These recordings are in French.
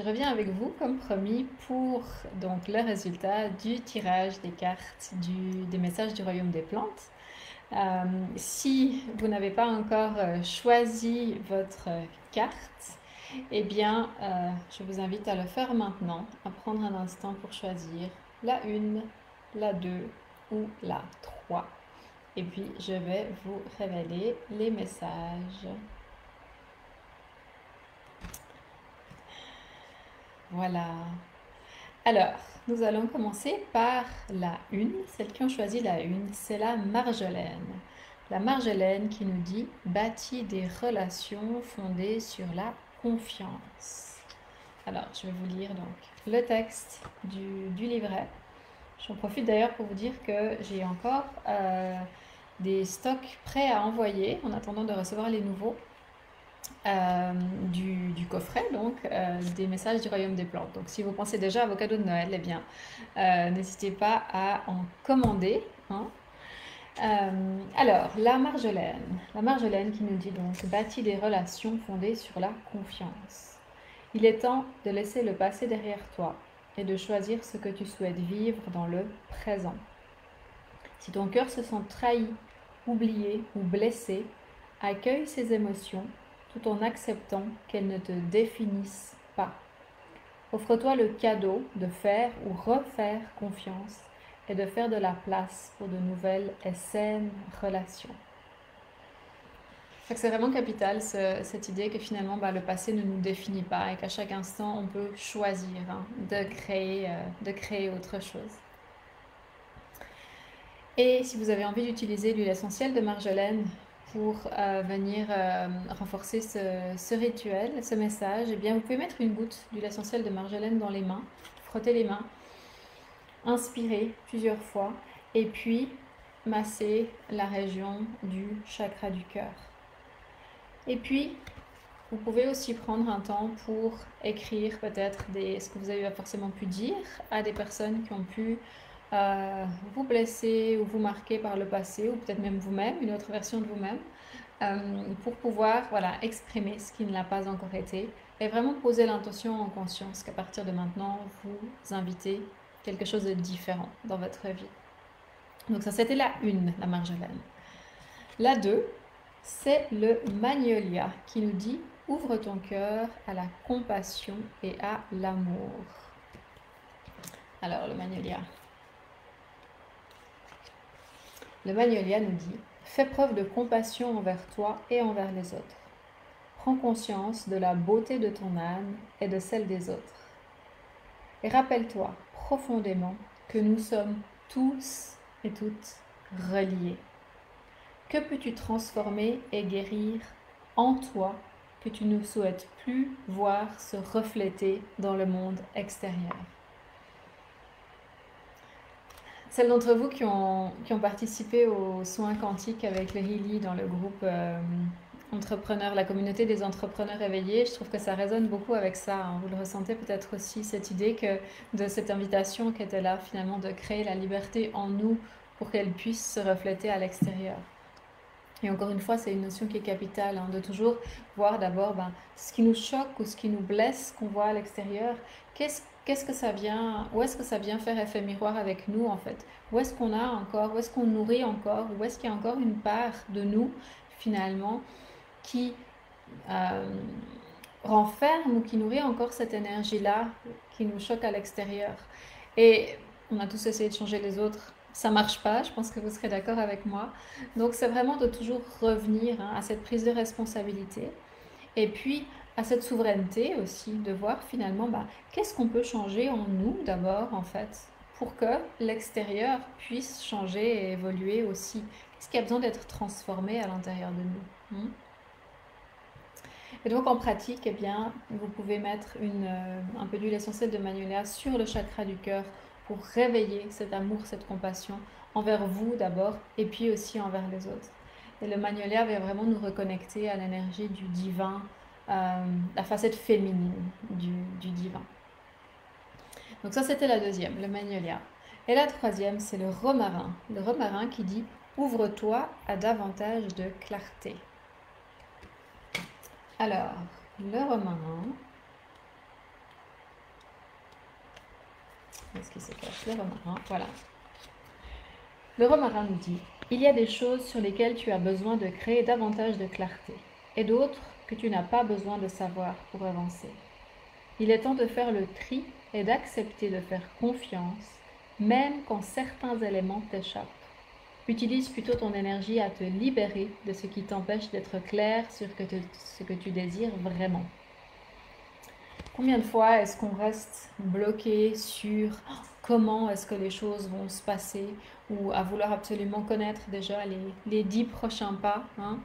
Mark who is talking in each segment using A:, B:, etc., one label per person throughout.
A: je reviens avec vous comme promis pour donc le résultat du tirage des cartes des messages du royaume des plantes. Si vous n'avez pas encore choisi votre carte, eh bien, je vous invite à le faire maintenant, à prendre un instant pour choisir la 1, la 2 ou la 3. Et puis, je vais vous révéler les messages. Voilà. Alors, nous allons commencer par la 1. Celles qui ont choisi la 1, c'est la Marjolaine. La Marjolaine qui nous dit « Bâtis des relations fondées sur la confiance ». Alors, je vais vous lire donc le texte du livret. J'en profite d'ailleurs pour vous dire que j'ai encore des stocks prêts à envoyer en attendant de recevoir les nouveaux. Du coffret, donc des messages du royaume des plantes. Donc si vous pensez déjà à vos cadeaux de Noël, eh bien n'hésitez pas à en commander. Hein. Alors, la Marjolaine qui nous dit donc bâtis des relations fondées sur la confiance. Il est temps de laisser le passé derrière toi et de choisir ce que tu souhaites vivre dans le présent. Si ton cœur se sent trahi, oublié ou blessé, accueille ces émotions tout en acceptant qu'elles ne te définissent pas. Offre-toi le cadeau de faire ou refaire confiance et de faire de la place pour de nouvelles et saines relations. C'est vraiment capital cette idée que finalement le passé ne nous définit pas et qu'à chaque instant on peut choisir de créer autre chose. Et si vous avez envie d'utiliser l'huile essentielle de Marjolaine pour venir renforcer ce rituel, ce message, eh bien vous pouvez mettre une goutte d'huile essentielle de Marjolaine dans les mains, frotter les mains, inspirer plusieurs fois et puis masser la région du chakra du cœur. Et puis, vous pouvez aussi prendre un temps pour écrire peut-être ce que vous avez forcément pu dire à des personnes qui ont pu vous blesser ou vous marquer par le passé, ou peut-être même vous-même, une autre version de vous-même, pour pouvoir exprimer ce qui ne l'a pas encore été et vraiment poser l'intention en conscience qu'à partir de maintenant, vous invitez quelque chose de différent dans votre vie. Donc ça, c'était la 1, la Marjolaine. La 2, c'est le Magnolia qui nous dit « Ouvre ton cœur à la compassion et à l'amour ». Alors, le Magnolia. Le Magnolia nous dit « Fais preuve de compassion envers toi et envers les autres. Prends conscience de la beauté de ton âme et de celle des autres. Et rappelle-toi profondément que nous sommes tous et toutes reliés. Que peux-tu transformer et guérir en toi que tu ne souhaites plus voir se refléter dans le monde extérieur ?» Celles d'entre vous qui ont participé aux soins quantiques avec le Healy dans le groupe entrepreneurs, la communauté des entrepreneurs éveillés, je trouve que ça résonne beaucoup avec ça. Hein. Vous le ressentez peut-être aussi, cette idée de cette invitation qui était là finalement de créer la liberté en nous pour qu'elle puisse se refléter à l'extérieur. Et encore une fois, c'est une notion qui est capitale, hein, de toujours voir d'abord ce qui nous choque ou ce qui nous blesse qu'on voit à l'extérieur. Qu'est-ce que ça vient, où est-ce que ça vient faire effet miroir avec nous en fait? Où est-ce qu'on a encore, où est-ce qu'on nourrit encore, où est-ce qu'il y a encore une part de nous finalement qui renferme ou qui nourrit encore cette énergie-là qui nous choque à l'extérieur. Et on a tous essayé de changer les autres. Ça marche pas, je pense que vous serez d'accord avec moi. Donc c'est vraiment de toujours revenir à cette prise de responsabilité et puis à cette souveraineté aussi, de voir finalement qu'est-ce qu'on peut changer en nous d'abord en fait pour que l'extérieur puisse changer et évoluer aussi. Qu'est-ce qui a besoin d'être transformé à l'intérieur de nous Et donc en pratique, eh bien, vous pouvez mettre un peu d'huile essentielle de Magnolia sur le chakra du cœur pour réveiller cet amour, cette compassion envers vous d'abord et puis aussi envers les autres. Et le Magnolia va vraiment nous reconnecter à l'énergie du divin, la facette féminine du divin. Donc ça, c'était la deuxième, le Magnolia. Et la troisième, c'est le romarin. Le romarin qui dit « Ouvre-toi à davantage de clarté ». Alors, le romarin, Est-ce qu'il se cache le romarin? Voilà. Le romarin nous dit: il y a des choses sur lesquelles tu as besoin de créer davantage de clarté, et d'autres que tu n'as pas besoin de savoir pour avancer. Il est temps de faire le tri et d'accepter de faire confiance, même quand certains éléments t'échappent. Utilise plutôt ton énergie à te libérer de ce qui t'empêche d'être clair sur ce que tu désires vraiment. Combien de fois est-ce qu'on reste bloqué sur comment est-ce que les choses vont se passer, ou à vouloir absolument connaître déjà les 10 prochains pas, hein?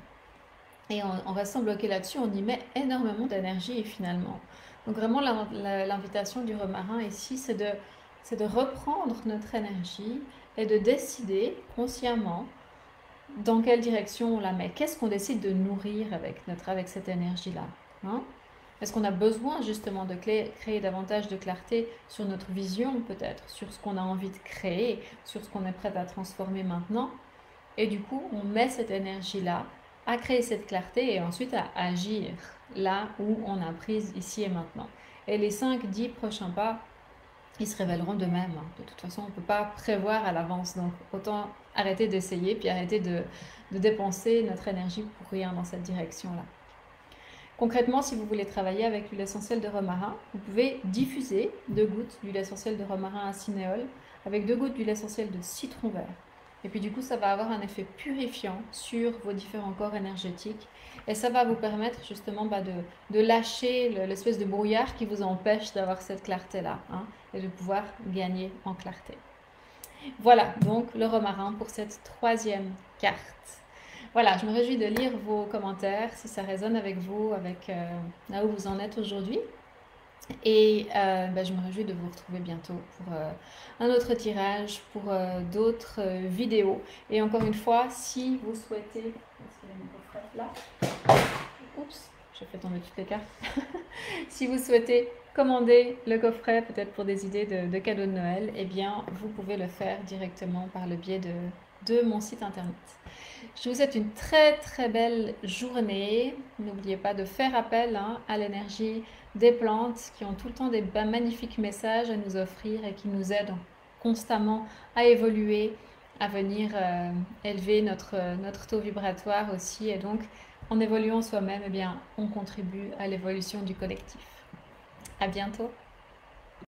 A: Et en restant bloqué là-dessus, on y met énormément d'énergie finalement. Donc vraiment, l'invitation du romarin ici, c'est de reprendre notre énergie et de décider consciemment dans quelle direction on la met. Qu'est-ce qu'on décide de nourrir avec cette énergie-là, hein? Est-ce qu'on a besoin justement de créer davantage de clarté sur notre vision peut-être, sur ce qu'on a envie de créer, sur ce qu'on est prêt à transformer maintenant? Et du coup, on met cette énergie-là à créer cette clarté et ensuite à agir là où on a prise ici et maintenant. Et les 5-10 prochains pas, ils se révéleront d'eux-mêmes. De toute façon, on ne peut pas prévoir à l'avance. Donc, autant arrêter d'essayer, puis arrêter de dépenser notre énergie pour rien dans cette direction-là. Concrètement, si vous voulez travailler avec l'huile essentielle de romarin, vous pouvez diffuser 2 gouttes d'huile essentielle de romarin à cinéole avec 2 gouttes d'huile essentielle de citron vert. Et puis du coup, ça va avoir un effet purifiant sur vos différents corps énergétiques. Et ça va vous permettre justement de lâcher l'espèce de brouillard qui vous empêche d'avoir cette clarté-là, hein, et de pouvoir gagner en clarté. Voilà donc le romarin pour cette 3e carte. Voilà, je me réjouis de lire vos commentaires, si ça résonne avec vous, avec là où vous en êtes aujourd'hui. Et je me réjouis de vous retrouver bientôt pour un autre tirage, pour d'autres vidéos. Et encore une fois, si vous souhaitez... Est-ce qu'il y a mon coffret là? Oups, j'ai fait tomber toutes les cartes. Si vous souhaitez commander le coffret, peut-être pour des idées de cadeaux de Noël, eh bien, vous pouvez le faire directement par le biais de mon site internet. Je vous souhaite une très très belle journée. N'oubliez pas de faire appel, hein, à l'énergie des plantes qui ont tout le temps des magnifiques messages à nous offrir et qui nous aident constamment à évoluer, à venir élever notre taux vibratoire aussi. Et donc, en évoluant soi-même, eh bien, on contribue à l'évolution du collectif. À bientôt.